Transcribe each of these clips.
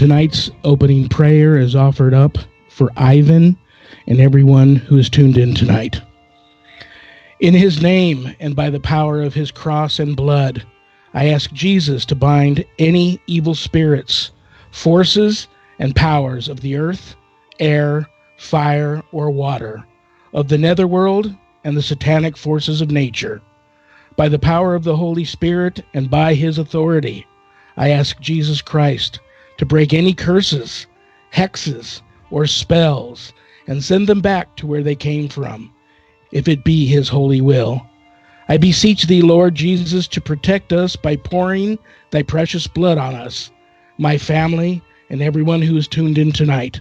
Tonight's opening prayer is offered up for Ivan and everyone who is tuned in tonight. In his name and by the power of his cross and blood, I ask Jesus to bind any evil spirits, forces, and powers of the earth, air, fire, or water, of the netherworld and the satanic forces of nature. By the power of the Holy Spirit and by his authority, I ask Jesus Christ to break any curses, hexes, or spells and send them back to where they came from, if it be his holy will. I beseech thee, Lord Jesus, to protect us by pouring thy precious blood on us, my family, and everyone who is tuned in tonight,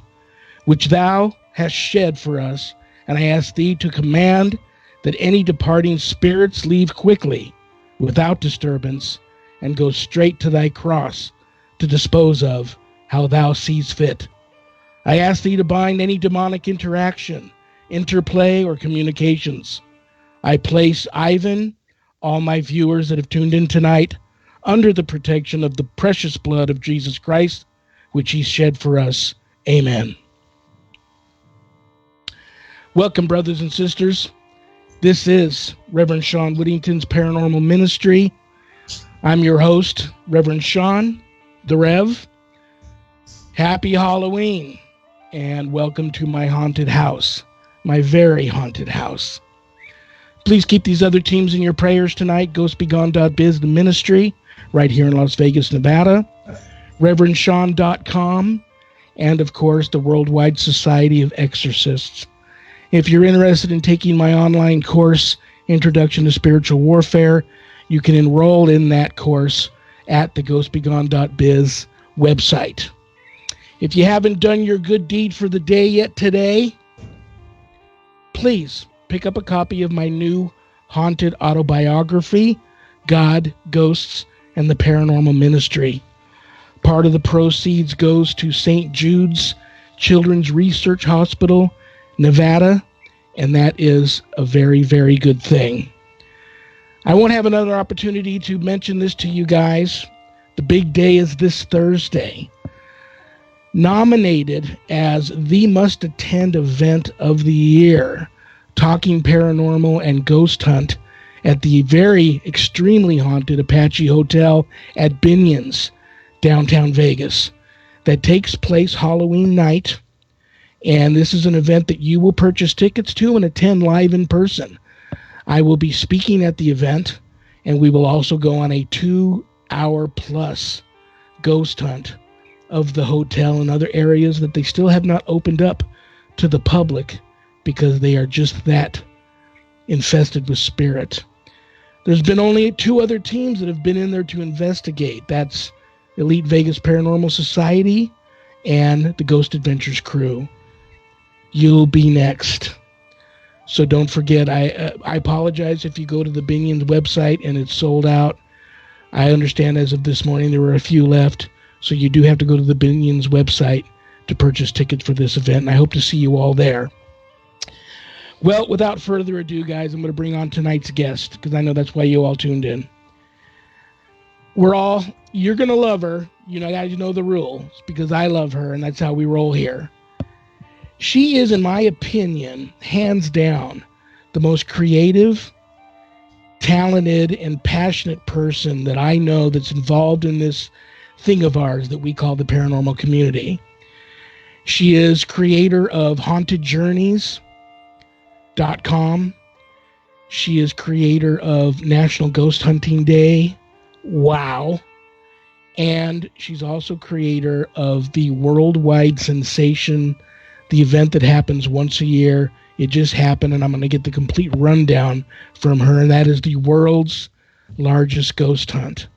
which thou hast shed for us, and I ask thee to command that any departing spirits leave quickly, without disturbance, and go straight to thy cross to dispose of how thou seest fit. I ask thee to bind any demonic interaction, interplay, or communications. I place Ivan, all my viewers that have tuned in tonight, under the protection of the precious blood of Jesus Christ, which he shed for us. Amen. Welcome, brothers and sisters. This is Reverend Shawn Whittington's Paranormal Ministry. I'm your host, Reverend Shawn, the Rev. Happy Halloween, and welcome to my haunted house, my very haunted house. Please keep these other teams in your prayers tonight. GhostBeGone.biz, the ministry, right here in Las Vegas, Nevada. ReverendShawn.com, and of course, the Worldwide Society of Exorcists. If you're interested in taking my online course, Introduction to Spiritual Warfare, you can enroll in that course at the GhostBeGone.biz website. If you haven't done your good deed for the day yet today, please pick up a copy of my new haunted autobiography, God, Ghosts, and the Paranormal Ministry. Part of the proceeds goes to St. Jude's Children's Research Hospital, Nevada, and that is a very, very good thing. I won't have another opportunity to mention this to you guys. The big day is this Thursday. Nominated as the must-attend event of the year, Talking Paranormal and Ghost Hunt at the very extremely haunted Apache Hotel at Binion's, downtown Vegas. That takes place Halloween night, and this is an event that you will purchase tickets to and attend live in person. I will be speaking at the event, and we will also go on a 2-hour-plus ghost hunt of the hotel and other areas that they still have not opened up to the public because they are just that infested with spirit. There's been only 2 other teams that have been in there to investigate. That's Elite Vegas Paranormal Society and the Ghost Adventures crew. You'll be next. So don't forget, I apologize if you go to the Binion's website and it's sold out. I understand as of this morning there were a few left. So you do have to go to the Binion's website to purchase tickets for this event, and I hope to see you all there. Well, without further ado, guys, I'm going to bring on tonight's guest, because I know that's why you all tuned in. You're going to love her. You know, guys, you know the rules, because I love her, and that's how we roll here. She is, in my opinion, hands down, the most creative, talented, and passionate person that I know that's involved in this thing of ours that we call the paranormal community. She is creator of HauntedJourneys.com. She is creator of National Ghost Hunting Day. Wow. And she's also creator of the worldwide sensation, the event that happens once a year. It just happened, and I'm going to get the complete rundown from her, and that is the world's largest ghost hunt.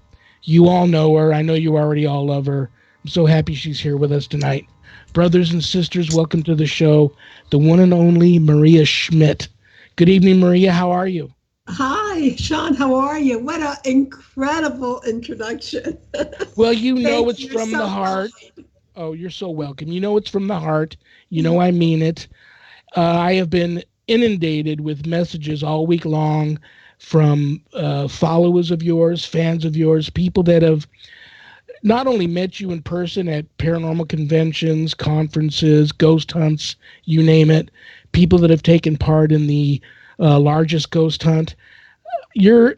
You all know her. I know you already all love her. I'm so happy she's here with us tonight. Brothers and sisters, welcome to the show, the one and only Maria Schmidt. Good evening, Maria. How are you? Hi, Shawn. How are you? What an incredible introduction. Well, you know it's from the heart. Oh, you're so welcome. You know it's from the heart. You know I mean it. I have been inundated with messages all week long from followers of yours, fans of yours, people that have not only met you in person at paranormal conventions, conferences, ghost hunts, you name it, people that have taken part in the largest ghost hunt. You're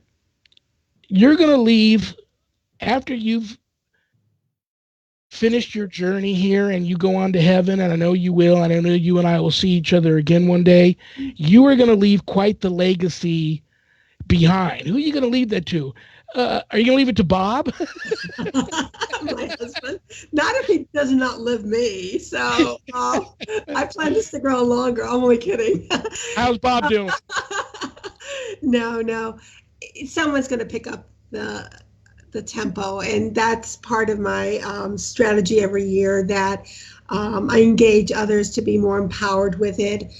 you're gonna leave after you've finished your journey here and you go on to heaven, and I know you will, and I know you and I will see each other again one day. You are gonna leave quite the legacy behind. Who are you gonna leave that to? Are you gonna leave it to Bob? My husband. Not if he does not live me. So I plan to stick around longer. I'm only kidding. How's Bob doing? No, no. Someone's going to pick up the tempo, and that's part of my strategy every year. That I engage others to be more empowered with it,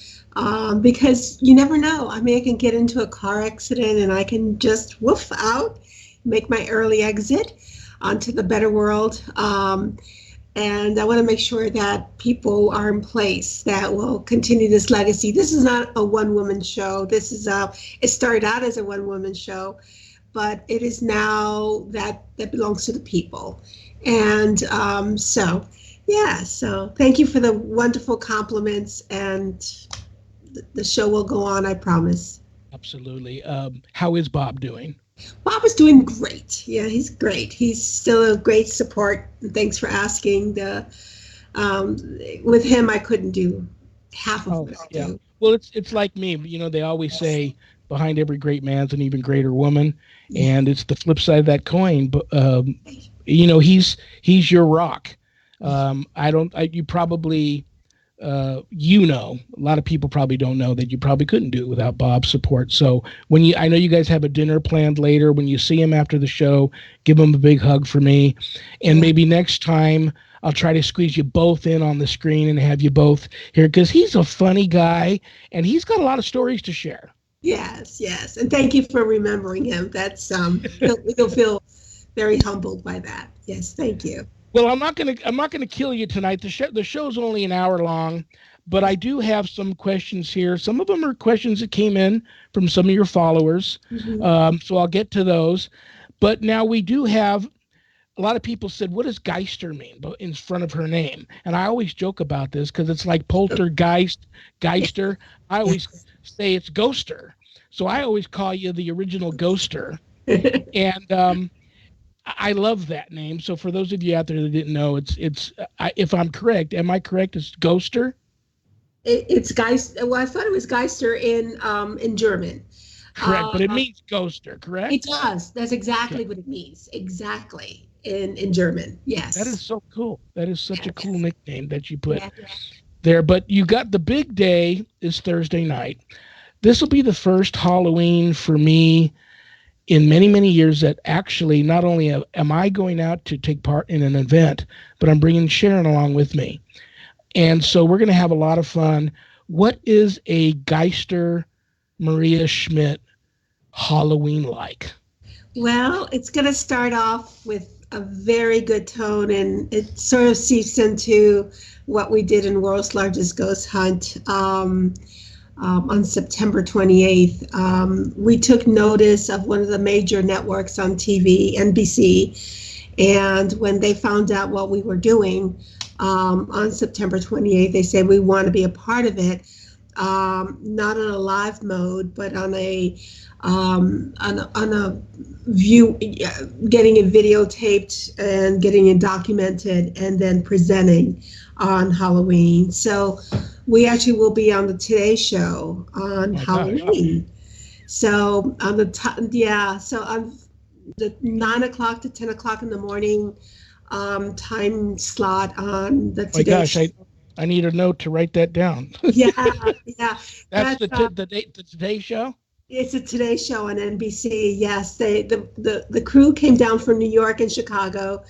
because you never know. I mean, I can get into a car accident, and I can just woof out, make my early exit onto the better world. And I want to make sure that people are in place that will continue this legacy. This is not a one-woman show. It started out as a one-woman show, but it is now that belongs to the people. And so thank you for the wonderful compliments, and the show will go on, I promise. Absolutely. How is Bob doing? Bob is doing great. Yeah, he's great. He's still a great support. Thanks for asking. With him, I couldn't do half of what I do. Well, it's like me. You know, they always say behind every great man's an even greater woman, and it's the flip side of that coin. But you know, he's your rock. You probably. You know, a lot of people probably don't know that you probably couldn't do it without Bob's support. So I know you guys have a dinner planned later. When you see him after the show, give him a big hug for me. And maybe next time I'll try to squeeze you both in on the screen and have you both here, because he's a funny guy and he's got a lot of stories to share. Yes. And thank you for remembering him. That's you'll feel very humbled by that. Yes, thank you. Well, I'm not gonna kill you tonight. The show's only an hour long, but I do have some questions here. Some of them are questions that came in from some of your followers, so I'll get to those. But now we do have a lot of people said, "What does Geister mean?" But in front of her name, and I always joke about this because it's like poltergeist, Geister. I always say it's Ghoster, so I always call you the original Ghoster, and I love that name. So for those of you out there that didn't know, it's if I'm correct, am I correct? It's Ghoster. It's Geister. Well, I thought it was Geister in German. Correct, but it means Ghoster, correct? It does. That's exactly what it means. Exactly in German. Yes. That is so cool. That is such a cool nickname that you put there. But you got the big day is Thursday night. This will be the first Halloween for me in many, many years that actually not only am I going out to take part in an event, but I'm bringing Sharon along with me. And so we're going to have a lot of fun. What is a Geister Maria Schmidt Halloween like? Well, it's going to start off with a very good tone, and it sort of seeps into what we did in World's Largest Ghost Hunt. On September 28th, we took notice of one of the major networks on TV, NBC, and when they found out what we were doing on September 28th, they said we want to be a part of it, not on a live mode, but on a view, getting it videotaped and getting it documented, and then presenting on Halloween. So we actually will be on the Today Show on Halloween. Gosh. So on on the 9 o'clock to 10 o'clock in the morning time slot on the Today Show. I need a note to write that down. Yeah. That's the Today Show? It's a Today Show on NBC. Yes, the crew came down from New York and Chicago.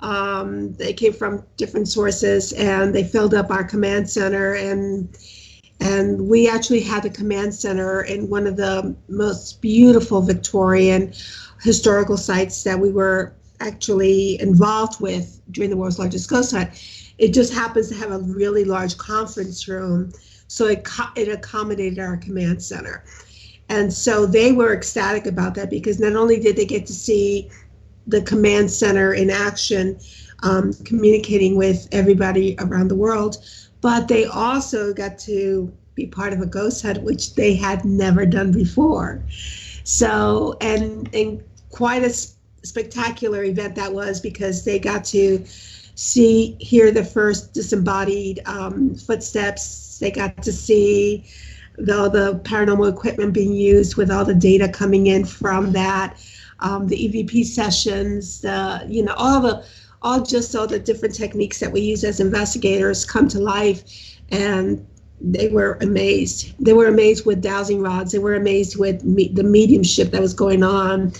They came from different sources, and they filled up our command center, and we actually had the command center in one of the most beautiful Victorian historical sites that we were actually involved with during the World's Largest Ghost Hunt. It just happens to have a really large conference room, so it accommodated our command center. And so they were ecstatic about that, because not only did they get to see the command center in action, communicating with everybody around the world. But they also got to be part of a ghost hunt, which they had never done before. So, and quite a spectacular event that was, because they got to hear the first disembodied footsteps. They got to see the paranormal equipment being used with all the data coming in from that, the EVP sessions, all the different techniques that we use as investigators come to life. And they were amazed. They were amazed with dowsing rods. They were amazed with the mediumship that was going on.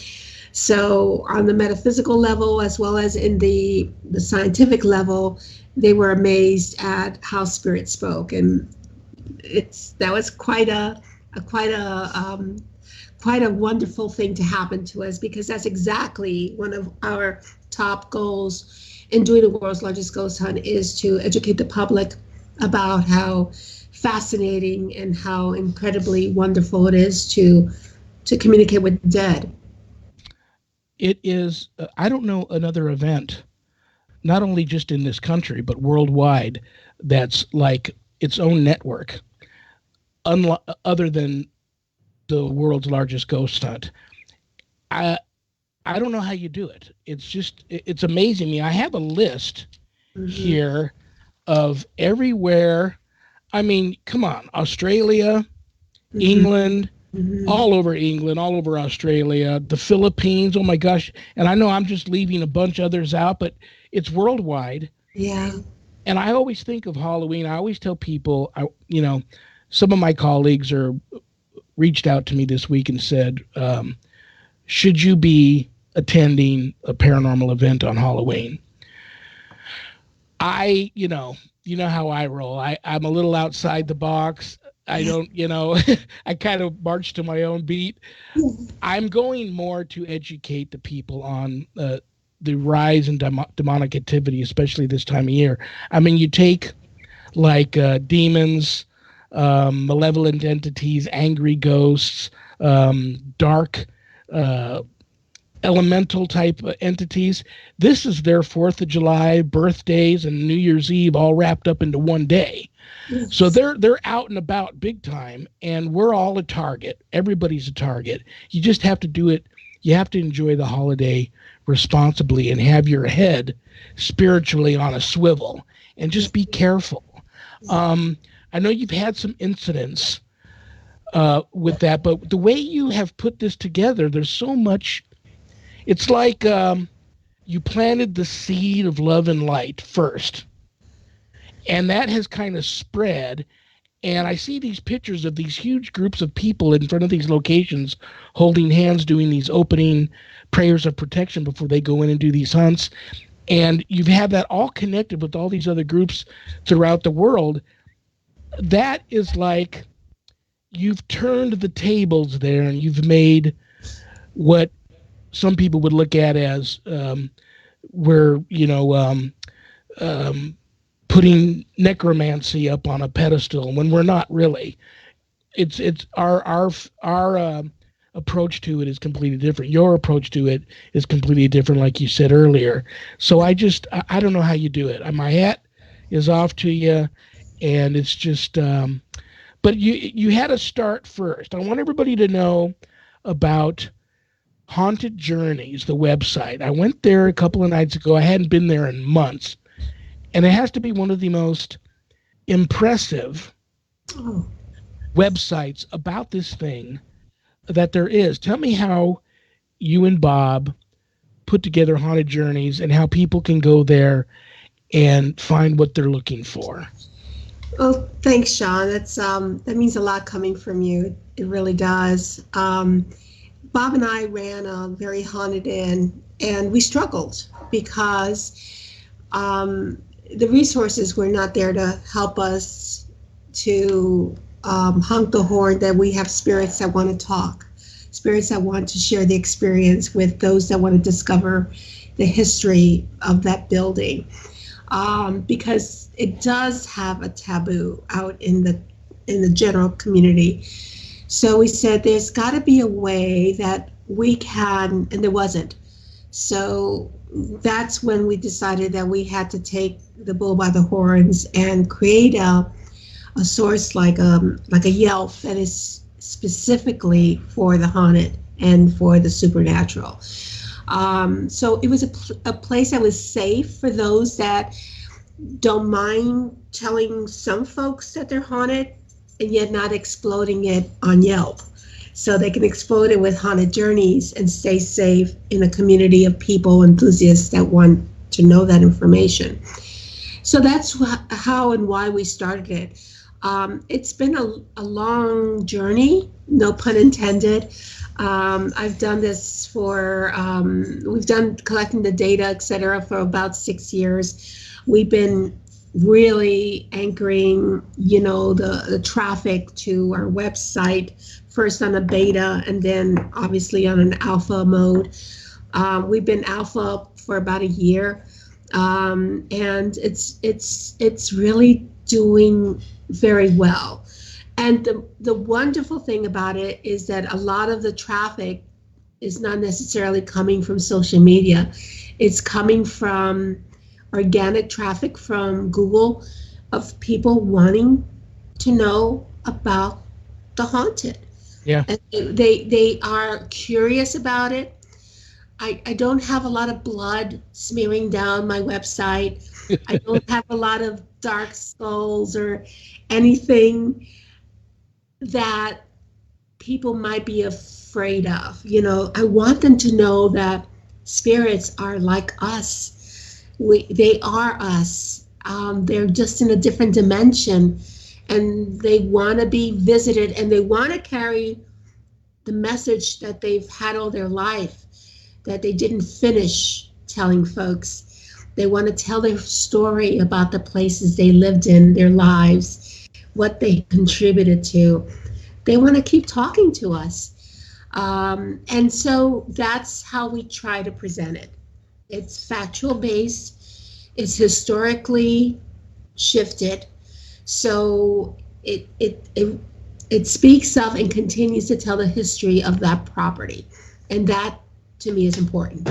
So on the metaphysical level, as well as in the scientific level, they were amazed at how spirit spoke. And that was quite a wonderful thing to happen to us, because that's exactly one of our top goals in doing the world's largest ghost hunt, is to educate the public about how fascinating and how incredibly wonderful it is to communicate with the dead. It is, I don't know another event, not only just in this country, but worldwide, that's like its own network, other than the world's largest ghost hunt. I don't know how you do it. It's amazing me. I have a list here of everywhere. I mean, come on, Australia, England, all over England, all over Australia, the Philippines. Oh my gosh. And I know I'm just leaving a bunch others out, but it's worldwide. Yeah. And I always think of Halloween. I always tell people, some of my colleagues reached out to me this week and said, should you be attending a paranormal event on Halloween? You know how I roll. I'm a little outside the box. I don't, I kind of march to my own beat. I'm going more to educate the people on the rise in demonic activity, especially this time of year. I mean, you take like demons, malevolent entities, angry ghosts, dark elemental type entities. This is their 4th of July, birthdays, and New Year's Eve all wrapped up into one day. Yes. So they're out and about big time, and we're all a target. Everybody's a target. You just have to do it. You have to enjoy the holiday responsibly and have your head spiritually on a swivel, and just be careful. I know you've had some incidents with that, but the way you have put this together, there's so much. It's like you planted the seed of love and light first, and that has kind of spread. And I see these pictures of these huge groups of people in front of these locations holding hands, doing these opening prayers of protection before they go in and do these hunts. And you've had that all connected with all these other groups throughout the world. That is like you've turned the tables there, and you've made what some people would look at as putting necromancy up on a pedestal when we're not really. It's our approach to it is completely different. Your approach to it is completely different, like you said earlier. So I don't know how you do it. My hat is off to you, and it's just. But you had to start first. I want everybody to know about Haunted Journeys, the website. I went there a couple of nights ago. I hadn't been there in months. And it has to be one of the most impressive websites about this thing that there is. Tell me how you and Bob put together Haunted Journeys and how people can go there and find what they're looking for. Oh, thanks, Shawn. That means a lot coming from you. It really does. Bob and I ran a very haunted inn, and we struggled because the resources were not there to help us to honk the horn that we have spirits that want to talk, spirits that want to share the experience with those that want to discover the history of that building, because it does have a taboo out in the general community. So we said there's got to be a way that we can, and there wasn't, So that's when we decided that we had to take the bull by the horns and create a source like a Yelp that is specifically for the haunted and for the supernatural. So it was a place that was safe for those that don't mind telling some folks that they're haunted and yet not exploding it on Yelp. So they can explode it with haunted journeys and stay safe in a community of people, enthusiasts that want to know that information. So that's how and why we started it. It's been a long journey, no pun intended. I've done this we've done collecting the data, et cetera, for about 6 years. We've been really anchoring, the traffic to our website, first on a beta and then obviously on an alpha mode. We've been alpha for about a year, and it's really doing very well. And the wonderful thing about it is that a lot of the traffic is not necessarily coming from social media. It's coming from organic traffic from Google of people wanting to know about the haunted. Yeah. And they are curious about it. I don't have a lot of blood smearing down my website. I don't have a lot of dark skulls or anything that people might be afraid of. I want them to know that spirits are like us. They are us. They're just in a different dimension, and they want to be visited, and they want to carry the message that they've had all their life, that they didn't finish telling folks. They want to tell their story about the places they lived in, their lives, what they contributed to. They want to keep talking to us. And so that's how we try to present it. It's factual based, it's historically shifted. So it speaks of and continues to tell the history of that property. And that to me is important.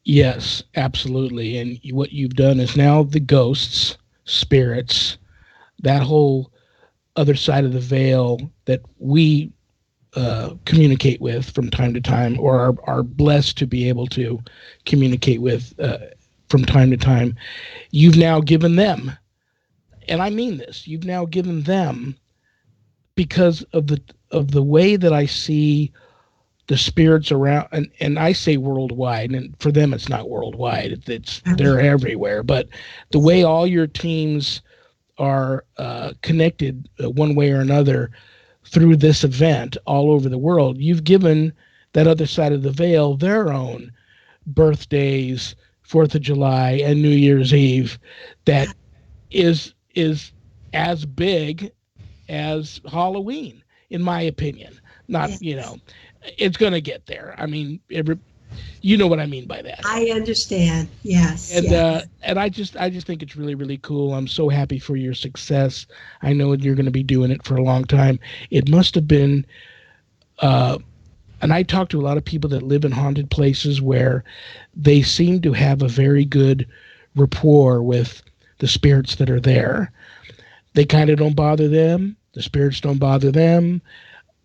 Yes, absolutely. And what you've done is now the ghosts, spirits, that whole other side of the veil that we communicate with from time to time, or are blessed to be able to communicate with from time to time. You've now given them, and I mean this, you've now given them, because of the way that I see the spirits around, and I say worldwide, and for them it's not worldwide, they're everywhere, but the way all your teams are connected one way or another through this event all over the world, you've given that other side of the veil their own birthdays, 4th of July and New Year's Eve, that is as big as Halloween, in my opinion. Not, it's going to get there. I mean, you know what I mean by that. I understand. Yes. And I just think it's really, really cool. I'm so happy for your success. I know you're going to be doing it for a long time. It must have been, and I talk to a lot of people that live in haunted places where they seem to have a very good rapport with the spirits that are there. They kind of don't bother them. The spirits don't bother them.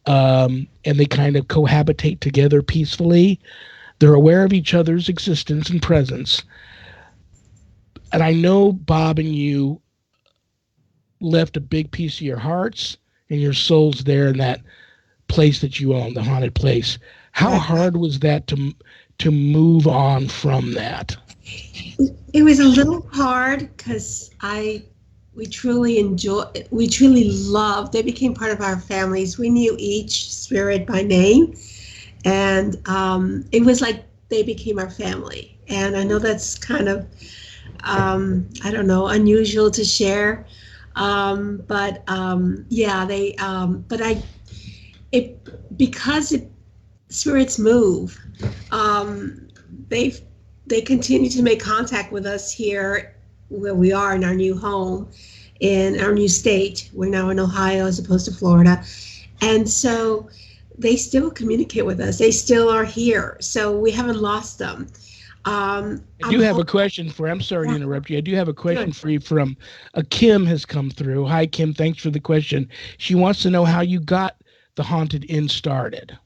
And they kind of cohabitate together peacefully. They're aware of each other's existence and presence. And I know Bob and you left a big piece of your hearts and your souls there in that place that you own, the haunted place. How hard was that to move on from that? It was a little hard because we truly loved, they became part of our families. We knew each spirit by name. And it was like they became our family. And I know that's kind of, unusual to share. Because spirits move, they continue to make contact with us here where we are in our new home, in our new state. We're now in Ohio as opposed to Florida. And so they still communicate with us. They still are here. So we haven't lost them. I I'm do have a hoping. question for. I'm sorry to Yeah, interrupt you. I do have a question sure. for you from Kim has come through. Hi, Kim. Thanks for the question. She wants to know how you got the Haunted Inn started.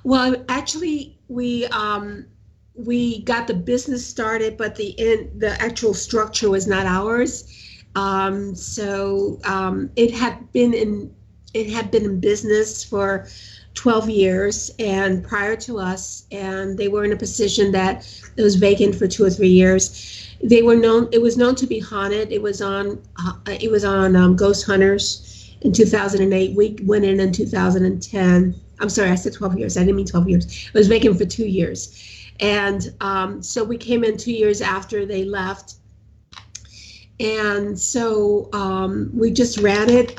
Well, actually, we got the business started, but the actual structure was not ours. It had been in business for 12 years and prior to us, and they were in a position that it was vacant for 2 or 3 years. It was known to be haunted. It was on Ghost Hunters in 2008. We went in 2010. I'm sorry, I said 12 years. I didn't mean 12 years. It was vacant for 2 years. And so we came in 2 years after they left. And so we just ran it.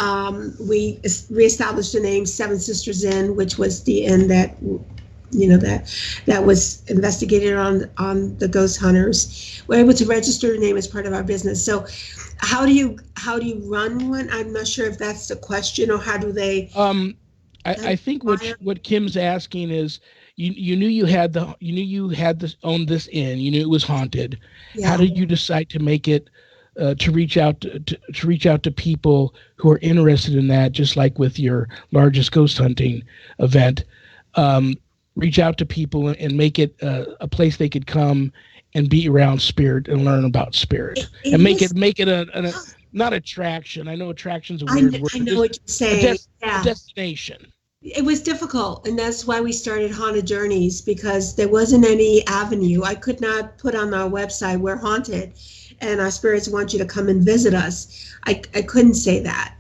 We reestablished the name Seven Sisters Inn, which was the inn that that was investigated on the Ghost Hunters. We're able to register the name as part of our business. So how do you run one? I'm not sure if that's the question, or how do they Um, how do I think they hire? what Kim's asking is you knew you had this owned this inn. You knew it was haunted. How Yeah. did you decide to make it to reach out to reach out to people who are interested in that, just like with your largest ghost hunting event? Um, Reach out to people and make it a place they could come and be around spirit and learn about spirit It and was. make it a not attraction. I know attraction's a I, weird kn- word, I but know just what you're saying. a Yeah. destination. It was difficult, and that's why we started Haunted Journeys, because there wasn't any avenue. I could not put on our website, we're haunted and our spirits want you to come and visit us. I couldn't say that.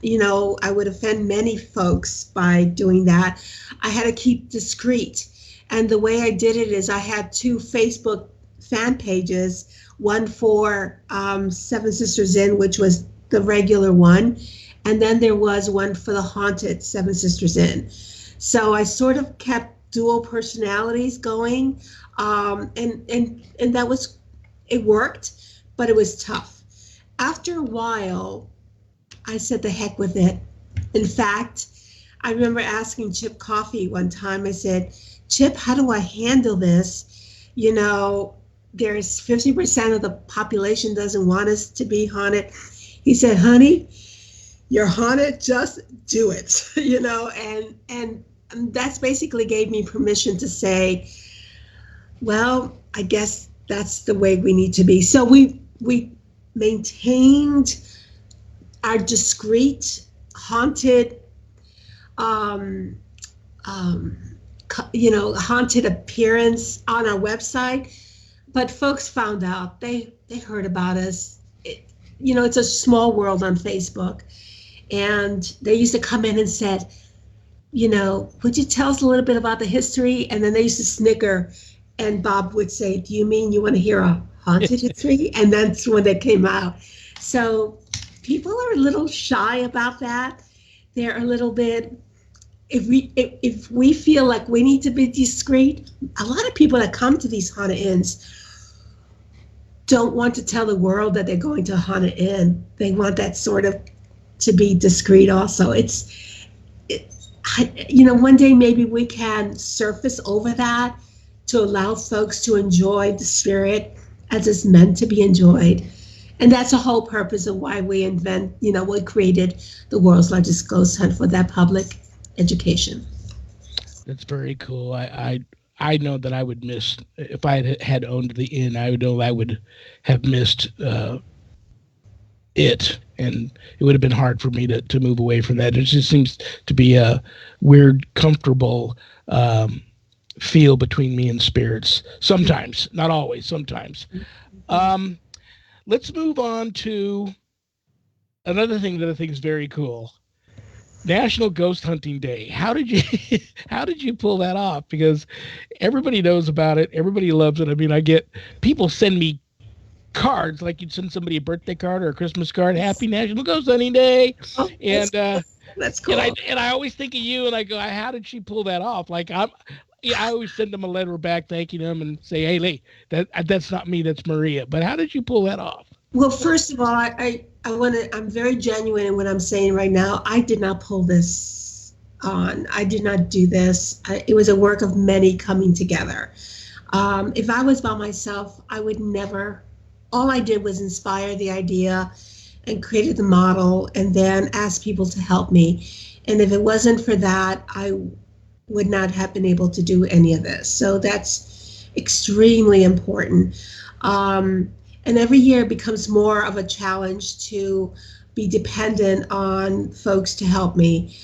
I would offend many folks by doing that. I had to keep discreet. And the way I did it is I had two Facebook fan pages, one for Seven Sisters Inn, which was the regular one, and then there was one for the haunted Seven Sisters Inn. So I sort of kept dual personalities going, and that was it worked, but it was tough. After a while, I said the heck with it. In fact, I remember asking Chip Coffee one time. I said, Chip, how do I handle this? You know, there's 50% of the population doesn't want us to be haunted. He said, honey, you're haunted, just do it. And that's basically gave me permission to say, well, I guess that's the way we need to be. So we maintained our discreet haunted um, um, haunted appearance on our website, but folks found out. They heard about us. It's a small world on Facebook, and they used to come in and said, would you tell us a little bit about the history? And then they used to snicker, and Bob would say, do you mean you want to hear a haunted history? And that's when they came out. So people are a little shy about that. They're a little bit, if we feel like we need to be discreet, a lot of people that come to these haunted inns don't want to tell the world that they're going to a haunted inn. They want that sort of to be discreet also. One day maybe we can surface over that to allow folks to enjoy the spirit as it's meant to be enjoyed. And that's the whole purpose of why we created the world's largest ghost hunt, for that public education. That's very cool. I know that I would miss if I had owned the inn. I would know I would have missed it, and it would have been hard for me to move away from that. It just seems to be a weird, comfortable feel between me and spirits. Sometimes, not always. Sometimes. Um, let's move on to another thing that I think is very cool. National Ghost Hunting Day. How did you how did you pull that off? Because everybody knows about it. Everybody loves it. I mean, I get people send me cards like you'd send somebody a birthday card or a Christmas card. Happy National Ghost Hunting Day, Oh, and that's and cool. I always think of you, and I go, how did she pull that off? Like yeah, I always send them a letter back thanking them and say, hey, Lee, that's not me, that's Maria. But how did you pull that off? Well, first of all, I'm very genuine in what I'm saying right now. I did not pull this on. I did not do this. It was a work of many coming together. If I was by myself, I would never. All I did was inspire the idea and created the model and then asked people to help me. And if it wasn't for that, I would not have been able to do any of this. So that's extremely important. And every year it becomes more of a challenge to be dependent on folks to help me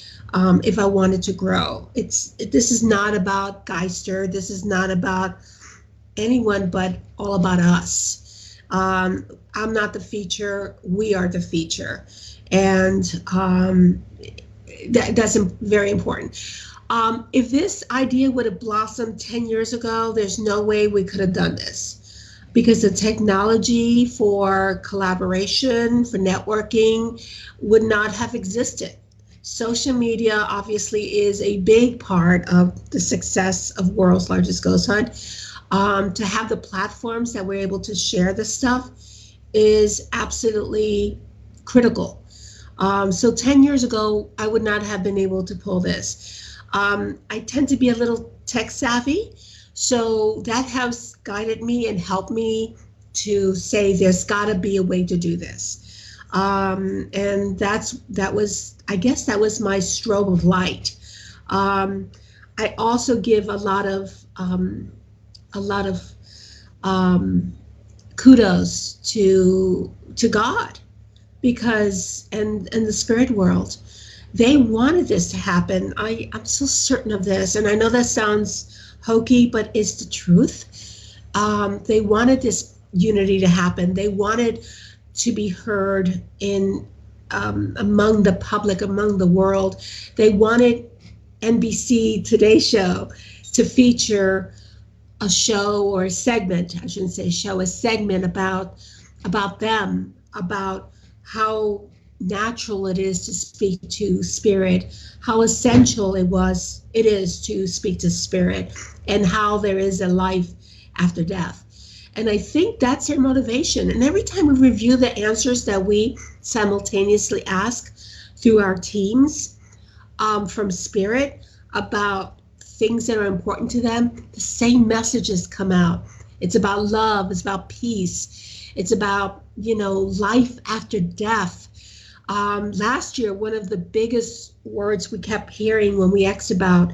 if I wanted to grow. This is not about Geister. This is not about anyone but all about us. I'm not the feature. We are the feature. And that's very important. If this idea would have blossomed 10 years ago, there's no way we could have done this because the technology for collaboration, for networking would not have existed. Social media obviously is a big part of the success of World's Largest Ghost Hunt. To have the platforms that we're able to share this stuff is absolutely critical. So 10 years ago, I would not have been able to pull this. I tend to be a little tech savvy, so that has guided me and helped me to say there's got to be a way to do this. And that was my strobe of light. I also give a lot of kudos to God, because and the spirit world, they wanted this to happen. I'm so certain of this, and I know that sounds hokey, but it's the truth. They wanted this unity to happen. They wanted to be heard in among the public, among the world. They wanted NBC Today Show to feature a show or a segment, I shouldn't say show, a segment about them, about how natural it is to speak to spirit, how essential it is to speak to spirit, and how there is a life after death. And I think that's their motivation. And every time we review the answers that we simultaneously ask through our teams from spirit about things that are important to them, the same messages come out. It's about love, it's about peace, it's about, life after death. Last year, one of the biggest words we kept hearing when we asked about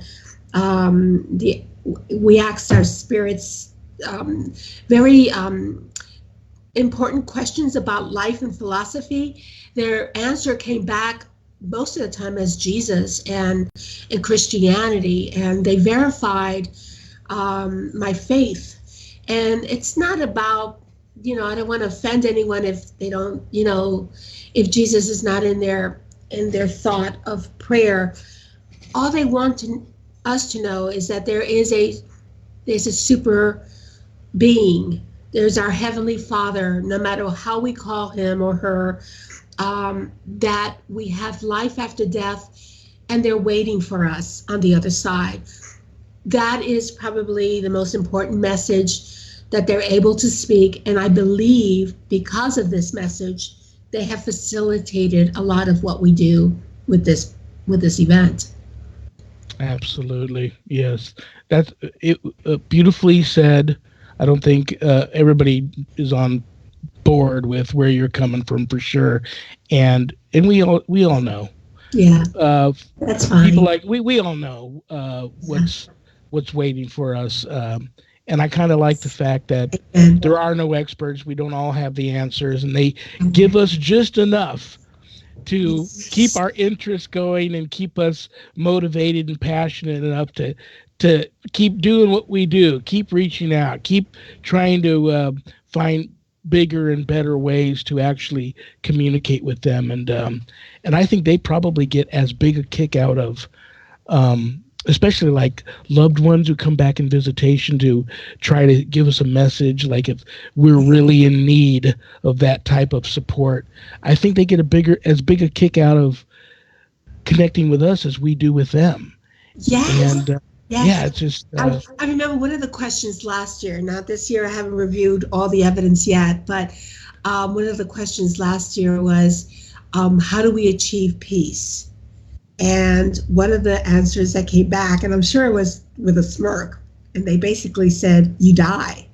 we asked our spirits very important questions about life and philosophy. Their answer came back most of the time as Jesus and Christianity, and they verified my faith. And it's not about, I don't want to offend anyone if they don't, if Jesus is not in their thought of prayer. All they want us to know is that there's a super being. There's our Heavenly Father, no matter how we call him or her, that we have life after death, and they're waiting for us on the other side. That is probably the most important message that they're able to speak. And I believe because of this message, they have facilitated a lot of what we do with this event. Absolutely. Yes. That's it. Beautifully said. I don't think everybody is on board with where you're coming from for sure. And we all know. Yeah. That's fine. People like we all know what's waiting for us. And I kind of like the fact that there are no experts. We don't all have the answers, and they give us just enough to keep our interest going and keep us motivated and passionate enough to keep doing what we do, keep reaching out, keep trying to find bigger and better ways to actually communicate with them. And I think they probably get as big a kick out of especially like loved ones who come back in visitation to try to give us a message, like if we're really in need of that type of support. I think they get as big a kick out of connecting with us as we do with them. Yes. And yes. Yeah, it's just I remember one of the questions last year, not this year, I haven't reviewed all the evidence yet, but one of the questions last year was, how do we achieve peace? And one of the answers that came back, and I'm sure it was with a smirk, and they basically said, "You die."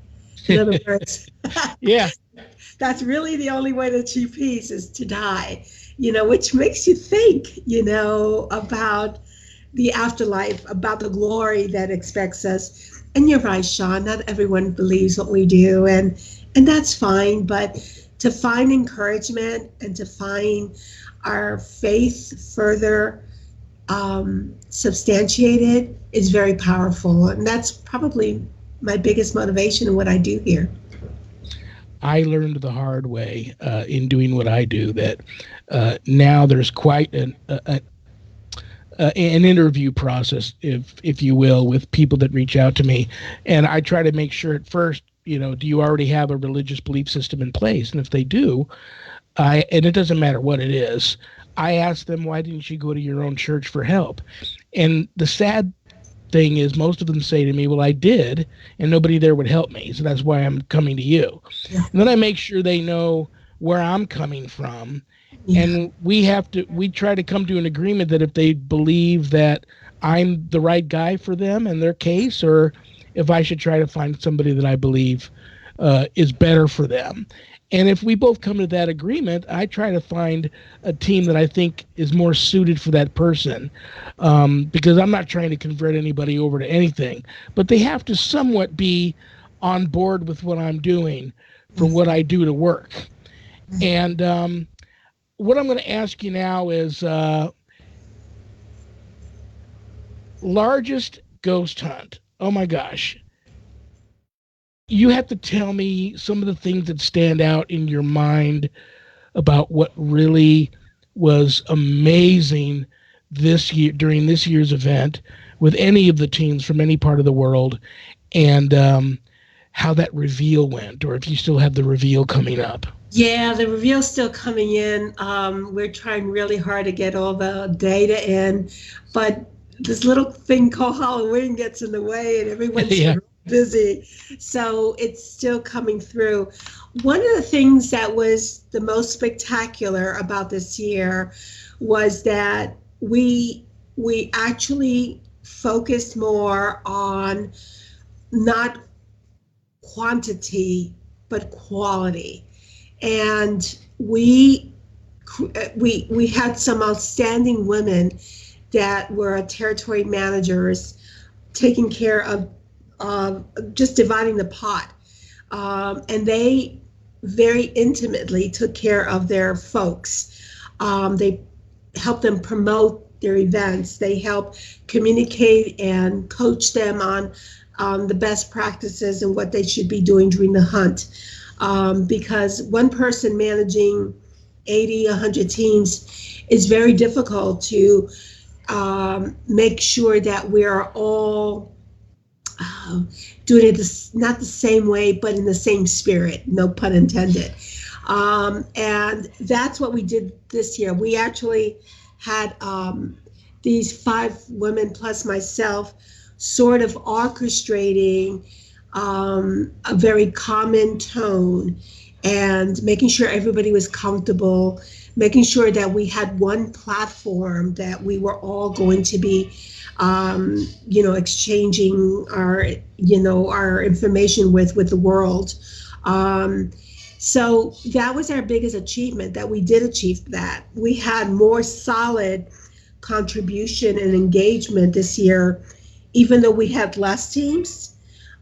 In other words, Yeah. that's really the only way to achieve peace is to die, which makes you think, about the afterlife, about the glory that expects us. And you're right, Shawn, not everyone believes what we do, and that's fine, but to find encouragement and to find our faith further substantiated is very powerful. And that's probably my biggest motivation in what I do here. I learned the hard way in doing what I do that now there's quite an interview process, if you will, with people that reach out to me, and I try to make sure at first, do you already have a religious belief system in place? And if they do, and it doesn't matter what it is, I ask them, why didn't you go to your own church for help? And the sad thing is, most of them say to me, well, I did, and nobody there would help me, so that's why I'm coming to you. Yeah. And then I make sure they know where I'm coming from. Yeah. And we try to come to an agreement that if they believe that I'm the right guy for them in their case, or if I should try to find somebody that I believe is better for them. And if we both come to that agreement, I try to find a team that I think is more suited for that person, because I'm not trying to convert anybody over to anything, but they have to somewhat be on board with what I'm doing for what I do to work. And what I'm going to ask you now is largest ghost hunt. Oh my gosh. You have to tell me some of the things that stand out in your mind about what really was amazing this year during this year's event with any of the teams from any part of the world, and how that reveal went, or if you still have the reveal coming up. Yeah, the reveal's still coming in. We're trying really hard to get all the data in, but this little thing called Halloween gets in the way, and everyone's Yeah. busy. So it's still coming through. One of the things that was the most spectacular about this year was that we actually focused more on not quantity but quality. And we had some outstanding women that were territory managers taking care of just dividing the pot. And they very intimately took care of their folks. They helped them promote their events. They helped communicate and coach them on the best practices and what they should be doing during the hunt. Because one person managing 80, 100 teams is very difficult to make sure that we are all doing it not the same way, but in the same spirit, no pun intended. And that's what we did this year. We actually had these 5 women plus myself sort of orchestrating a very common tone and making sure everybody was comfortable, making sure that we had one platform that we were all going to be exchanging our information with the world. So that was our biggest achievement, that we did achieve that. We had more solid contribution and engagement this year, even though we had less teams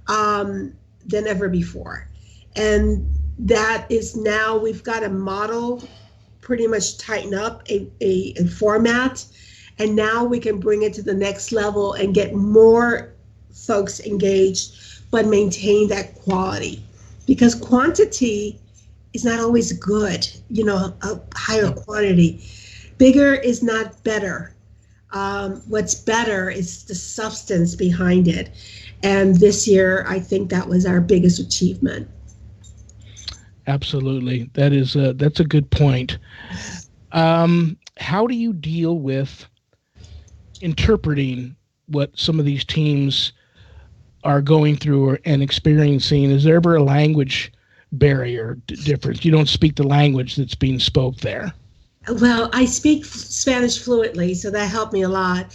than ever before. And that is now we've got a model, pretty much tighten up a format. And now we can bring it to the next level and get more folks engaged, but maintain that quality. Because quantity is not always good, a higher quantity. Bigger is not better. What's better is the substance behind it. And this year, I think that was our biggest achievement. Absolutely. That's a good point. How do you deal with interpreting what some of these teams are going through and experiencing? Is there ever a language barrier difference? You don't speak the language that's being spoke there. Well, I speak Spanish fluently, so that helped me a lot.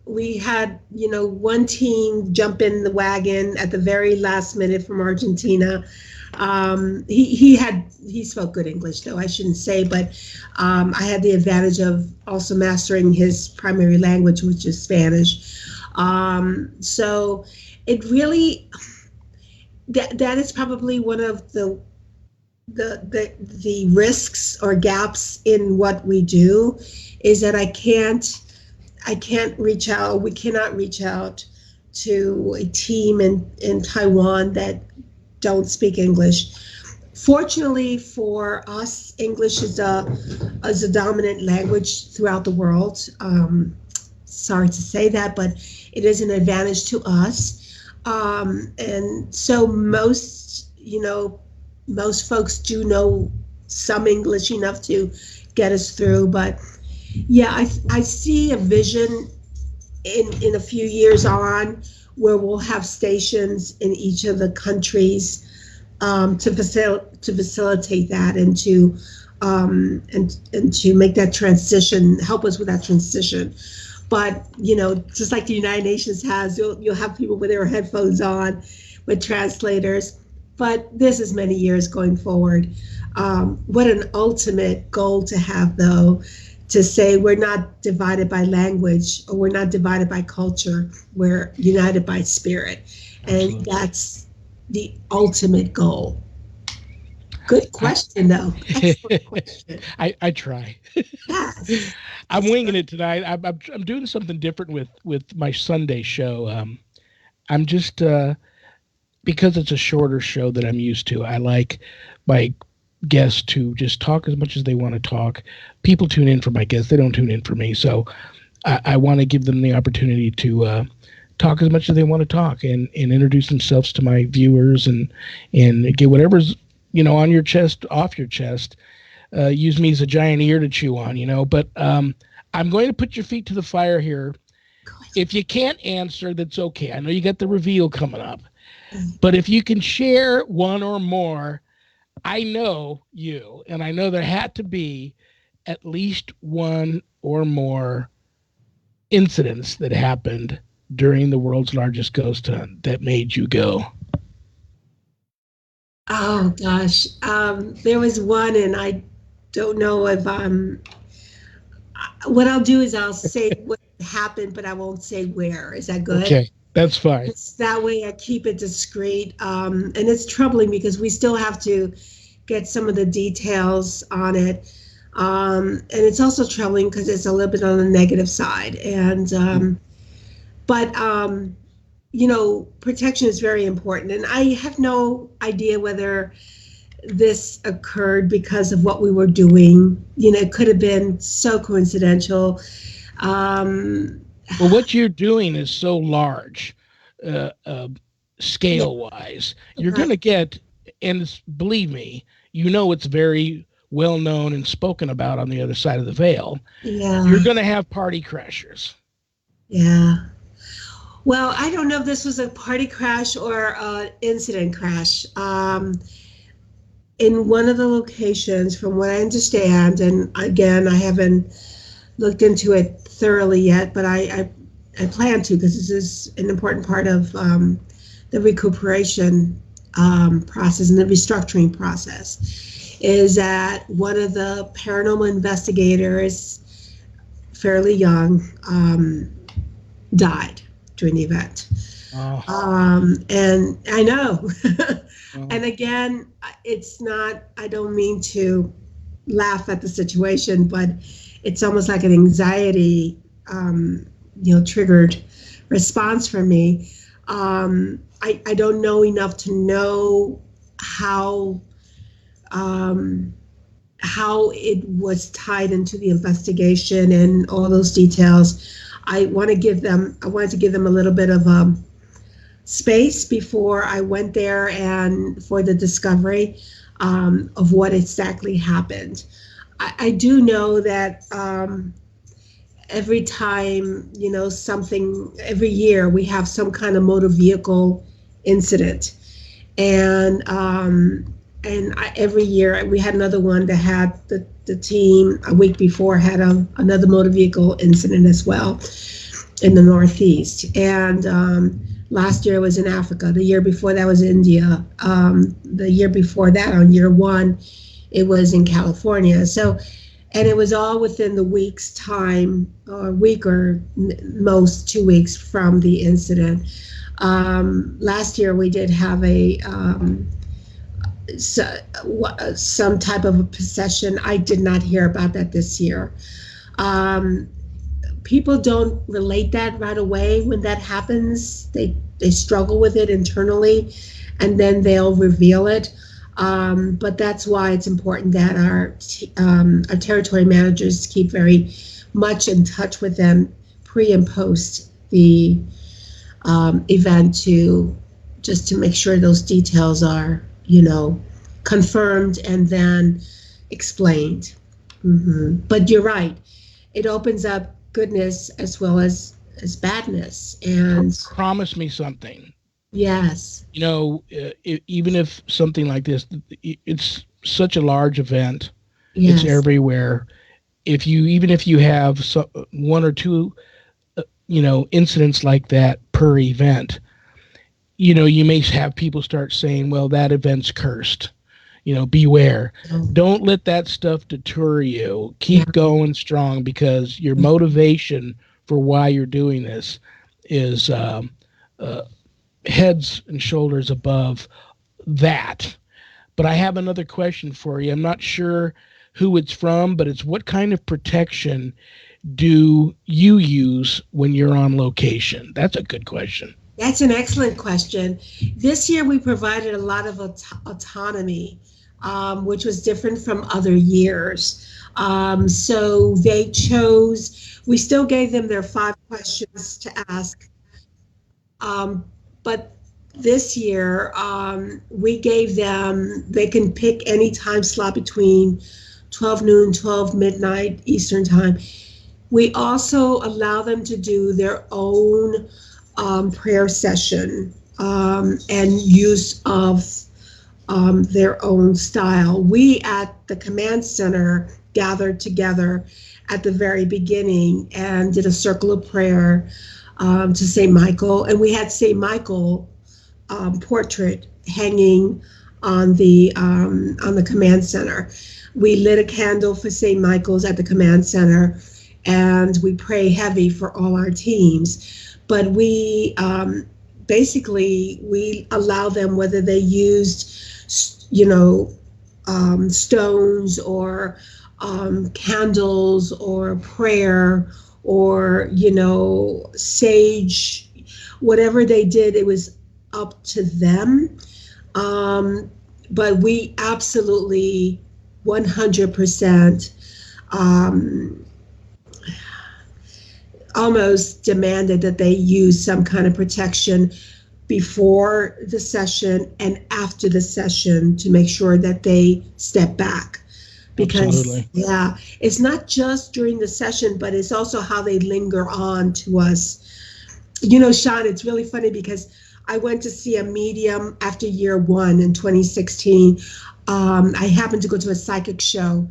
We had, one team jump in the wagon at the very last minute from Argentina. He spoke good English, though I shouldn't say, but I had the advantage of also mastering his primary language, which is Spanish. So it really that is probably one of the risks or gaps in what we do, is that I can't reach out. We cannot reach out to a team in Taiwan that don't speak English. Fortunately for us, English is a dominant language throughout the world. Sorry to say that, but it is an advantage to us. And so most folks do know some English enough to get us through. But yeah, I see a vision in a few years on where we'll have stations in each of the countries, to facilitate that, and to make that transition, help us with that transition. But just like the United Nations has, you'll have people with their headphones on with translators. But this is many years going forward. What an ultimate goal to have, though, to say we're not divided by language, or we're not divided by culture. We're united by spirit. And that's the ultimate goal. Good question, though. Excellent question. I try. Yes. I'm winging it tonight. I'm doing something different with my Sunday show. I'm just because it's a shorter show that I'm used to. I like my guests to just talk as much as they want to talk. People tune in for my guests; they don't tune in for me. So I want to give them the opportunity to talk as much as they want to talk, and introduce themselves to my viewers, and get whatever's on your chest off your chest. Use me as a giant ear to chew on, But I'm going to put your feet to the fire here. If you can't answer, that's okay. I know you got the reveal coming up. But if you can share one or more, I know you, and I know there had to be at least one or more incidents that happened during the world's largest ghost hunt that made you go. Oh gosh, there was one, and I don't know if what I'll do is I'll say what happened, but I won't say where. Is that good? Okay, that's fine. That way I keep it discreet. And it's troubling because we still have to get some of the details on it. And it's also troubling because it's a little bit on the negative side. And but protection is very important. And I have no idea whether this occurred because of what we were doing. It could have been so coincidental. Well, what you're doing is so large, scale-wise. You're going to get, and believe me, it's very well known and spoken about on the other side of the veil. Yeah. You're going to have party crashers. Yeah. Well, I don't know if this was a party crash or an incident crash. In one of the locations, from what I understand, and again, I haven't looked into it thoroughly yet, but I plan to, because this is an important part of the recuperation process and the restructuring process, is that one of the paranormal investigators, fairly young, died during the event. Oh. And I know. Oh. And again, it's not, I don't mean to laugh at the situation, but it's almost like an anxiety, triggered response for me. I don't know enough to know how it was tied into the investigation and all those details. I wanted to give them a little bit of space before I went there and for the discovery of what exactly happened. I do know that every time, every year we have some kind of motor vehicle incident. And and every year we had another one that had the team a week before had another motor vehicle incident as well in the Northeast. And last year was in Africa. The year before that was India. The year before that, on year one, it was in California. So, and it was all within the week's time, or a week or most 2 weeks from the incident. Last year we did have some type of a possession. I did not hear about that this year. People don't relate that right away when that happens. They struggle with it internally, and then they'll reveal it. But that's why it's important that our territory managers keep very much in touch with them pre and post the event, to make sure those details are, confirmed and then explained. But you're right. It opens up goodness as well as badness. And promise me something. Yes. Even if something like this, it's such a large event. Yes. It's everywhere. Even if you have one or two, incidents like that per event, you may have people start saying, well, that event's cursed. Beware. Oh. Don't let that stuff deter you. Keep going strong, because your motivation for why you're doing this is heads and shoulders above that. But I have another question for you. I'm not sure who it's from, but it's, what kind of protection do you use when you're on location? That's a good question. That's an excellent question. This year we provided a lot of autonomy, which was different from other years. So they chose, we still gave them their 5 questions to ask. But this year we gave them, they can pick any time slot between 12 noon, 12 midnight Eastern time. We also allow them to do their own prayer session and use of their own style. We at the command center gathered together at the very beginning and did a circle of prayer to St. Michael, and we had St. Michael portrait hanging on the command center. We lit a candle for St. Michael's at the command center, and we pray heavy for all our teams. But we basically we allow them, whether they used stones or candles or prayer or sage, whatever they did, it was up to them. But we absolutely 100% almost demanded that they use some kind of protection before the session and after the session to make sure that they step back. Because Absolutely. Yeah, it's not just during the session, but it's also how they linger on to us. Shawn, it's really funny because I went to see a medium after year one in 2016. I happened to go to a psychic show,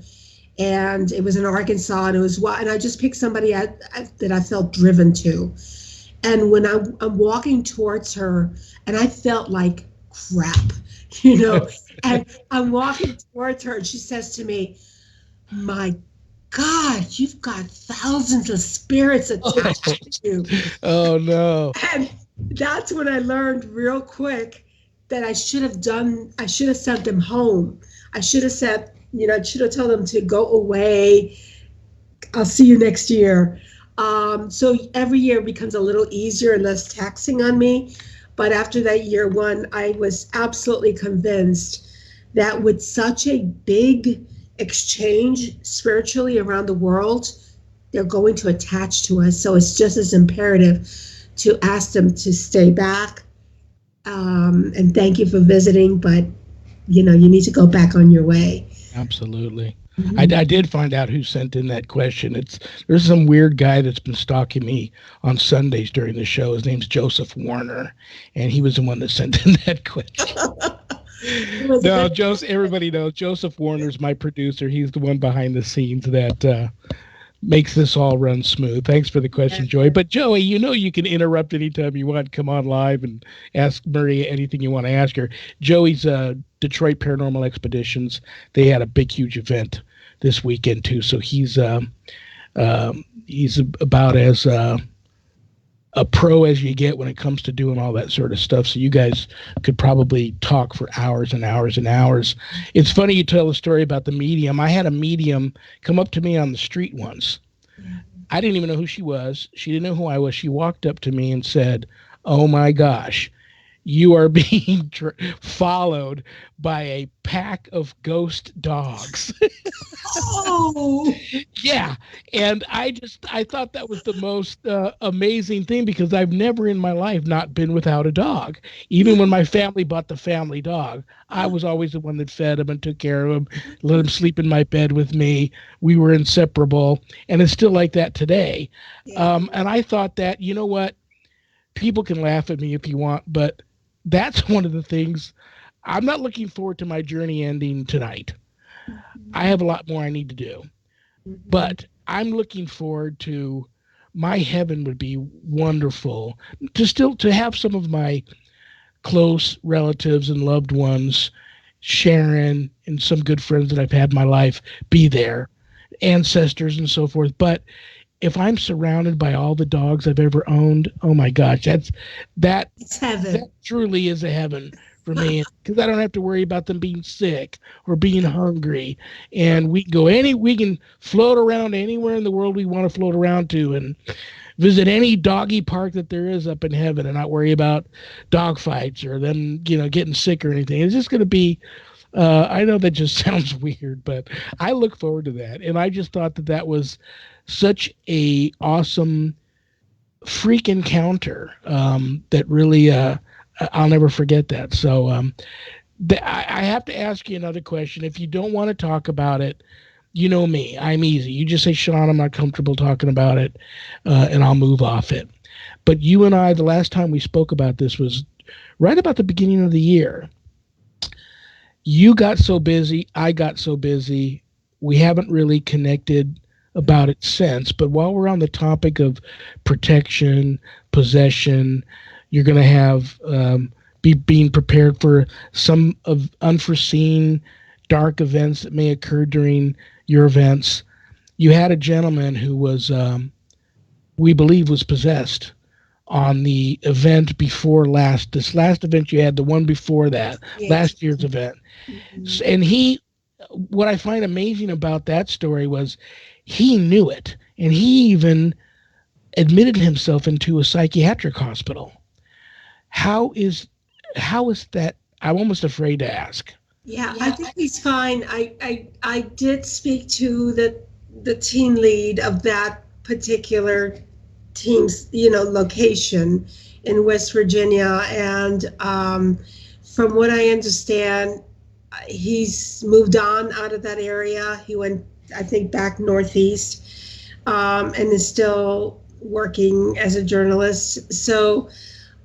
and it was in Arkansas, and and I just picked somebody that I felt driven to. And when I'm walking towards her, and I felt like crap, and I'm walking towards her, and she says to me, "My God, you've got thousands of spirits attached to you." Oh, no. And that's when I learned real quick that I should have sent them home. I should have said, I should have told them to go away. I'll see you next year. So every year becomes a little easier and less taxing on me. But after that year one, I was absolutely convinced that with such a big exchange spiritually around the world, they're going to attach to us. So it's just as imperative to ask them to stay back. And thank you for visiting, but you need to go back on your way. Absolutely. Mm-hmm. I did find out who sent in that question. There's some weird guy that's been stalking me on Sundays during the show. His name's Joseph Warner, and he was the one that sent in that question. It was a No, good. Joseph. Everybody knows Joseph Warner's my producer. He's the one behind the scenes that makes this all run smooth. Thanks for the question, Joey. But Joey, you can interrupt anytime you want. Come on live and ask Maria anything you want to ask her. Joey's Detroit Paranormal Expeditions. They had a big, huge event this weekend too. So he's about as a pro as you get when it comes to doing all that sort of stuff. So you guys could probably talk for hours and hours and hours. It's funny you tell the story about the medium. I had a medium come up to me on the street once. I didn't even know who she was. She didn't know who I was. She walked up to me and said, "Oh my gosh, you are being followed by a pack of ghost dogs." Oh, Yeah, and I thought that was the most amazing thing because I've never in my life not been without a dog. Even when my family bought the family dog, I was always the one that fed him and took care of him, let him sleep in my bed with me. We were inseparable, and it's still like that today. yeah. And I thought that, you know what, people can laugh at me if you want, but that's one of the things. I'm not looking forward to my journey ending tonight. I have a lot more I need to do. Mhm. But I'm looking forward to my heaven would be wonderful to still to have some of my close relatives and loved ones, Sharon and some good friends that I've had in my life be there, ancestors and so forth. But if I'm surrounded by all the dogs I've ever owned, oh my gosh, that It's that heaven. truly is a heaven for me because I don't have to worry about them being sick or being hungry, and we can float around anywhere in the world we want to float around to, and visit any doggy park that there is up in heaven, and not worry about dog fights or them getting sick or anything. It's just going to be. I know that just sounds weird, but I look forward to that, and I just thought that was such a awesome freak encounter that really I'll never forget that. So I have to ask you another question. If you don't want to talk about it, you know me, I'm easy. You just say, Shawn, I'm not comfortable talking about it, and I'll move off it. But you and I, the last time we spoke about this was right about the beginning of the year. You got so busy, I got so busy. We haven't really connected about it since. But while we're on the topic of protection, possession, you're going to have be being prepared for some of unforeseen dark events that may occur during your events. You had a gentleman who was, we believe, was possessed on the event before last. This last event you had, the one before that, Yes. last year's event. Mhm. And what I find amazing about that story was he knew it, and he even admitted himself into a psychiatric hospital. How is how is that? I'm almost afraid to ask. Yeah, I think he's fine. I did speak to the team lead of that particular team's, location in West Virginia, and from what I understand, he's moved on out of that area. He went, I think, back northeast, and is still working as a journalist. So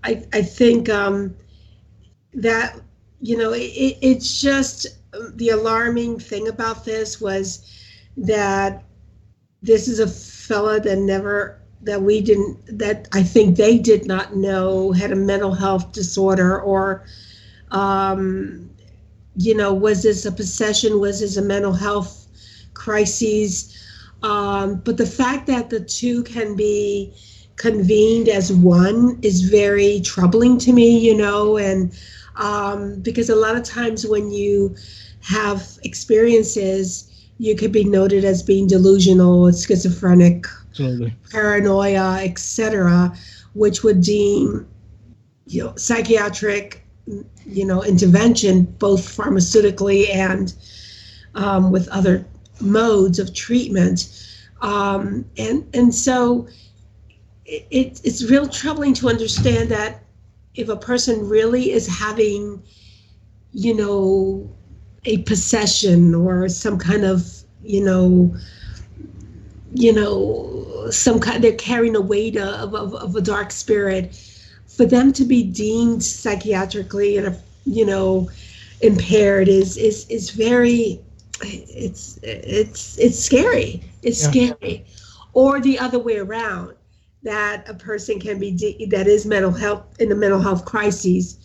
I think that it's just the alarming thing about this was that this is a fella that never that we didn't that I think they did not know had a mental health disorder, or um was this a possession, was this a mental health crises, but the fact that the two can be convened as one is very troubling to me, and because a lot of times when you have experiences, you could be noted as being delusional, schizophrenic, Absolutely. paranoia, etc., which would deem psychiatric intervention, both pharmaceutically and with other modes of treatment. And so it's real troubling to understand that if a person really is having, you know, a possession or some kind of, some kind, they're carrying a weight of a dark spirit, for them to be deemed psychiatrically and, impaired is very, it's scary. It's Yeah. scary. Or the other way around, that a person can be that is mental health in a mental health crisis,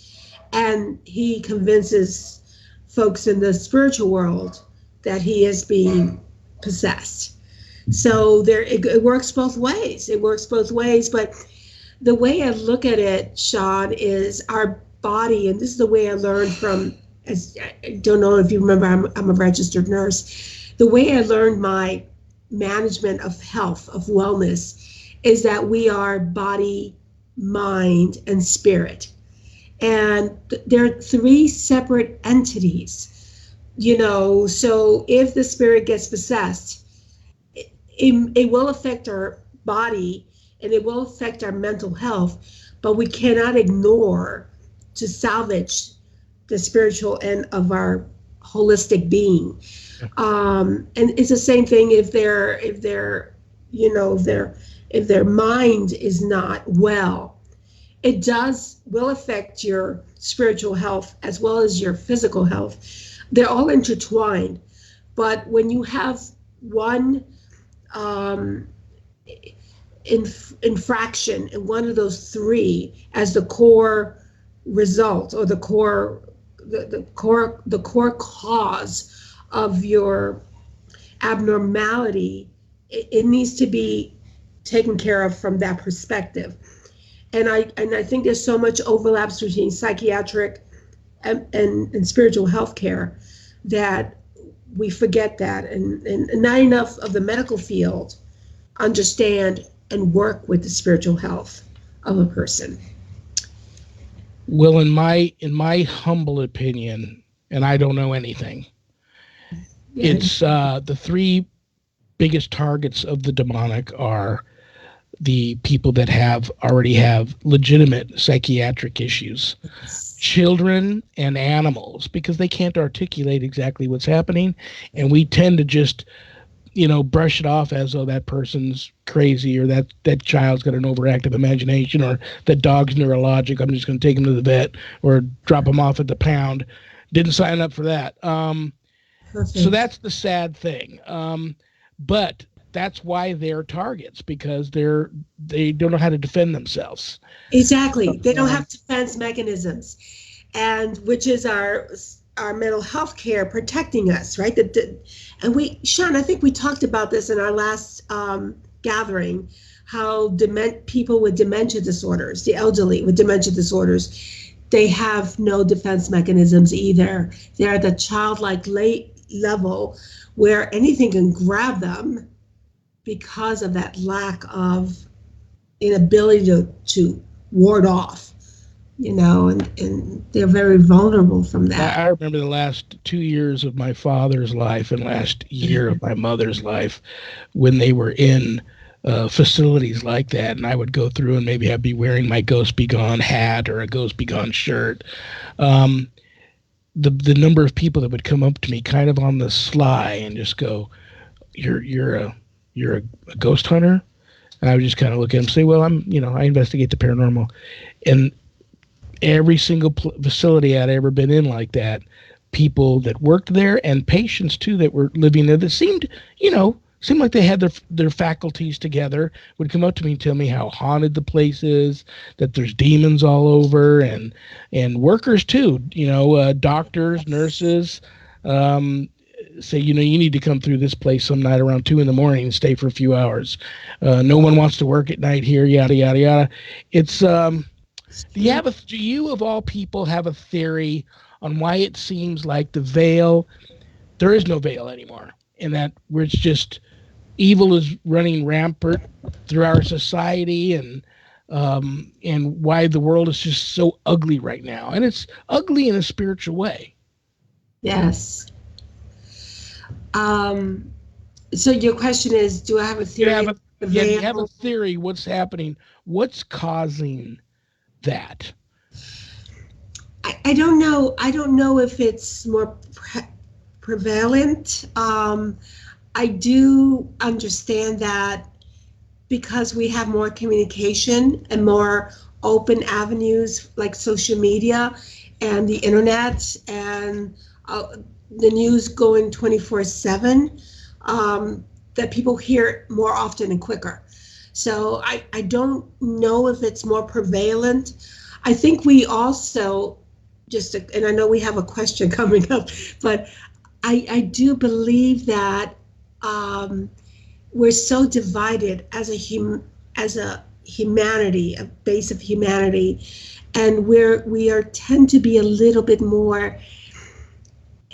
and he convinces folks in the spiritual world that he is being possessed. So it works both ways. It works both ways. But the way I look at it, Shawn, is our body, and this is the way I learned from. As I don't know if you remember, I'm a registered nurse. The way I learned my management of health, of wellness, is that we are body, mind, and spirit. And they're three separate entities, So if the spirit gets possessed, it will affect our body and it will affect our mental health, but we cannot ignore to salvage the spiritual end of our holistic being. And it's the same thing if their mind is not well, it will affect your spiritual health as well as your physical health. They're all intertwined, but when you have one um, infraction in one of those three as the core result, or the core cause of your abnormality, it needs to be taken care of from that perspective. And I think there's so much overlaps between psychiatric and spiritual health care that we forget that, and not enough of the medical field understand and work with the spiritual health of a person. Well, in my humble opinion, and I don't know anything, Yeah. it's the three biggest targets of the demonic are the people that already have legitimate psychiatric issues, children and animals, because they can't articulate exactly what's happening, and we tend to just brush it off as though that person's crazy, or that child's got an overactive imagination, or that dog's neurologic. I'm just going to take him to the vet or drop him off at the pound. Didn't sign up for that. So Perfect. that's the sad thing. But that's why they're targets, because they don't know how to defend themselves. Exactly. They don't Um, have defense mechanisms, and which is our mental health care protecting us, right? And Shawn, I think we talked about this in our last gathering, how people with dementia disorders, the elderly with dementia disorders, they have no defense mechanisms either. They're at the childlike late level where anything can grab them because of that lack of inability to ward off, and they're very vulnerable from that. I remember the last 2 years of my father's life and last year of my mother's life when they were in facilities like that, and I would go through and maybe I'd be wearing my Ghost Be Gone hat or a Ghost Be Gone shirt. Um, the number of people that would come up to me kind of on the sly and just go, "You're a ghost hunter," and I would just kind of look at them and say, "Well, I investigate the paranormal," and every single facility I'd ever been in like that, people that worked there and patients too that were living there that seemed like they had their faculties together, would come up to me and tell me how haunted the place is, that there's demons all over, and workers too, doctors, nurses, um, say, you need to come through this place some night around 2 in the morning and stay for a few hours. No one wants to work at night here, yada yada yada. It's do you of all people have a theory on why it seems like the veil, there is no veil anymore, and that where it's just evil is running rampant through our society, and why the world is just so ugly right now, and it's ugly in a spiritual way. Yes. Um, so your question is, do I have a You theory have of a the yeah, do you have a veil? theory what's happening? What's causing that? I don't know. I don't know if it's more prevalent. I do understand that because we have more communication and more open avenues like social media, and the internet and the news going 24/7, that people hear it more often and quicker. So I don't know if it's more prevalent. I think we also and I know we have a question coming up, but I do believe that we're so divided as a humanity, a base of humanity, and we tend to be a little bit more.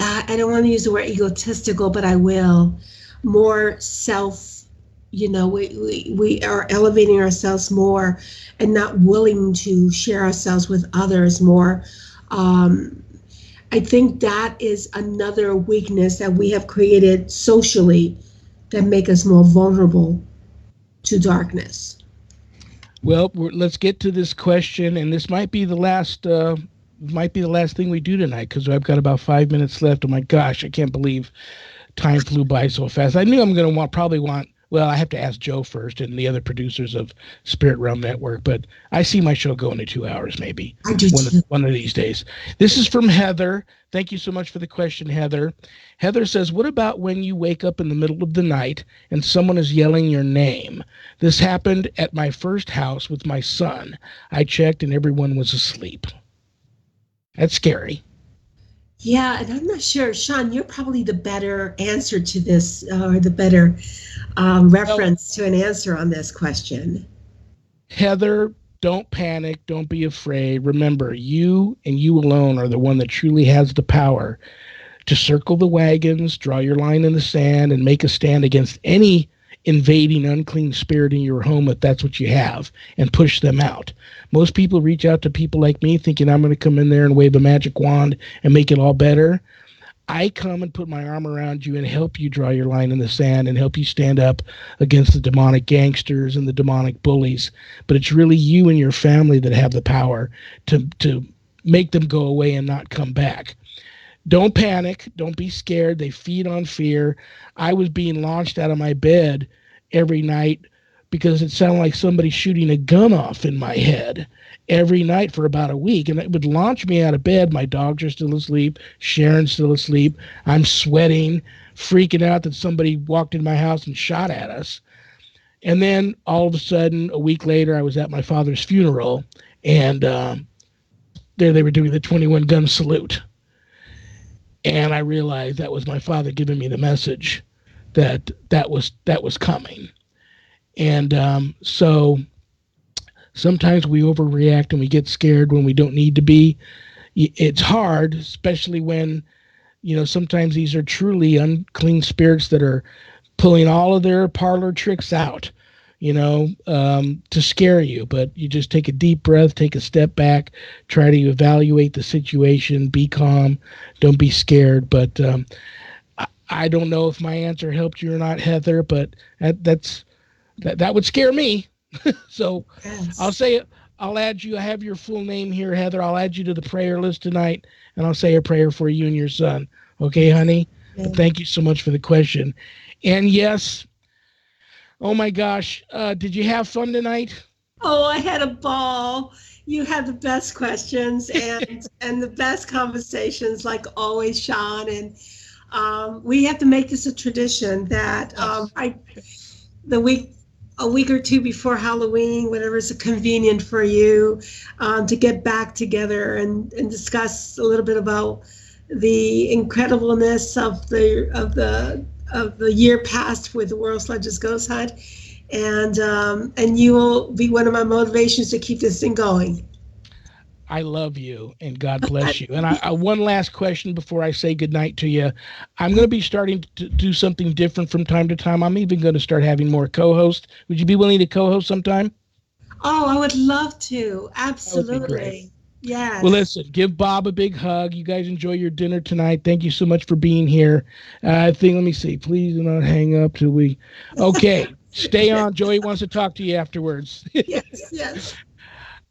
I don't want to use the word egotistical, but I will. More self. We are elevating ourselves more and not willing to share ourselves with others more. I think that is another weakness that we have created socially that make us more vulnerable to darkness. Well, let's get to this question, and this might be the last thing we do tonight, because I've got about 5 minutes left. Oh my gosh, I can't believe time flew by so fast. I knew I'm going to probably want. Well, I have to ask Joe first and the other producers of Spirit Realm Network, but I see my show going to 2 hours maybe one of these days. This is from Heather. Thank you so much for the question, Heather. Heather says, what about when you wake up in the middle of the night and someone is yelling your name? This happened at my first house with my son. I checked and everyone was asleep. That's scary. Yeah, and I'm not sure, Shawn, you're probably the better answer to this, or the better reference to an answer on this question. Heather, don't panic. Don't be afraid. Remember, you and you alone are the one that truly has the power to circle the wagons, draw your line in the sand, and make a stand against any invading unclean spirit in your home, if that's what you have, and push them out. Most people reach out to people like me thinking I'm going to come in there and wave a magic wand and make it all better. I come and put my arm around you and help you draw your line in the sand and help you stand up against the demonic gangsters and the demonic bullies. But it's really you and your family that have the power to make them go away and not come back. Don't panic. Don't be scared. They feed on fear. I was being launched out of my bed every night because it sounded like somebody shooting a gun off in my head every night for about a week. And it would launch me out of bed. My dogs are still asleep. Sharon's still asleep. I'm sweating, freaking out that somebody walked in my house and shot at us. And then all of a sudden, a week later, I was at my father's funeral, and there they were doing the 21 gun salute. And I realized that was my father giving me the message that was coming. And so sometimes we overreact and we get scared when we don't need to be. It's hard, especially when, sometimes these are truly unclean spirits that are pulling all of their parlor tricks out, to scare you. But you just take a deep breath, take a step back, try to evaluate the situation, be calm, don't be scared. But I don't know if my answer helped you or not, Heather, but that would scare me. So yes. I'll add you. I have your full name here, Heather. I'll add you to the prayer list tonight, and I'll say a prayer for you and your son. Okay, honey? Yeah. Thank you so much for the question. And yes, oh my gosh, did you have fun tonight? Oh, I had a ball. You had the best questions and the best conversations, like always, Shawn. And we have to make this a tradition that a week or two before Halloween, whenever is convenient for you, to get back together and discuss a little bit about the incredibleness of the year past with the World's Largest Ghost Hunt, and you will be one of my motivations to keep this thing going. I love you, and God bless you. And I one last question before I say goodnight to you. I'm going to be starting to do something different from time to time. I'm even going to start having more co-hosts. Would you be willing to co-host sometime? Oh, I would love to. Absolutely. That would be great. Yes. Well, listen, give Bob a big hug. You guys enjoy your dinner tonight. Thank you so much for being here. Let me see. Please do not hang up till we... Okay. Stay on. Joey wants to talk to you afterwards. Yes.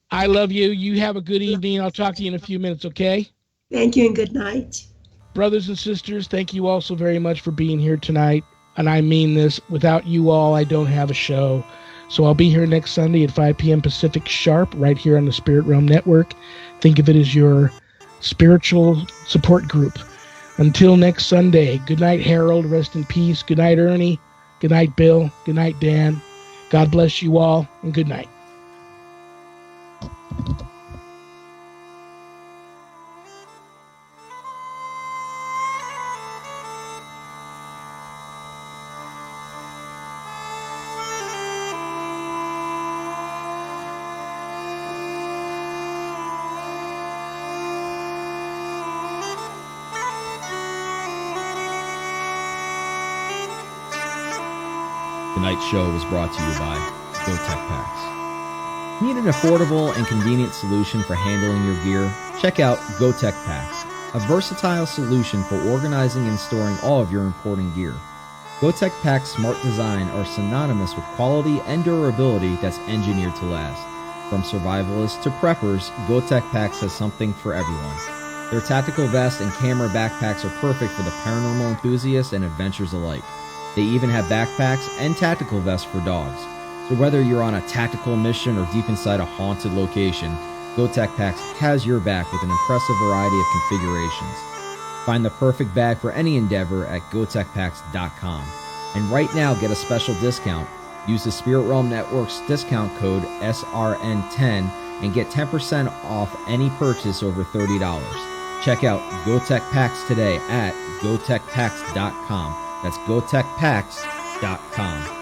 I love you. You have a good evening. I'll talk to you in a few minutes, okay? Thank you and good night. Brothers and sisters, thank you all so very much for being here tonight. And I mean this. Without you all, I don't have a show. So I'll be here next Sunday at 5 p.m. Pacific sharp, right here on the Spirit Realm Network. Think of it as your spiritual support group. Until next Sunday, good night, Harold. Rest in peace. Good night, Ernie. Good night, Bill. Good night, Dan. God bless you all, and good night. Tonight's show was brought to you by GoTech Packs. Need an affordable and convenient solution for handling your gear? Check out GoTech Packs, a versatile solution for organizing and storing all of your important gear. GoTech Packs' smart design are synonymous with quality and durability that's engineered to last. From survivalists to preppers, GoTech Packs has something for everyone. Their tactical vest and camera backpacks are perfect for the paranormal enthusiasts and adventurers alike. They even have backpacks and tactical vests for dogs. So whether you're on a tactical mission or deep inside a haunted location, GoTech Packs has your back with an impressive variety of configurations. Find the perfect bag for any endeavor at GoTechPacks.com. And right now, get a special discount. Use the Spirit Realm Network's discount code SRN10 and get 10% off any purchase over $30. Check out GoTech Packs today at GoTechPacks.com. That's GoTechPacks.com.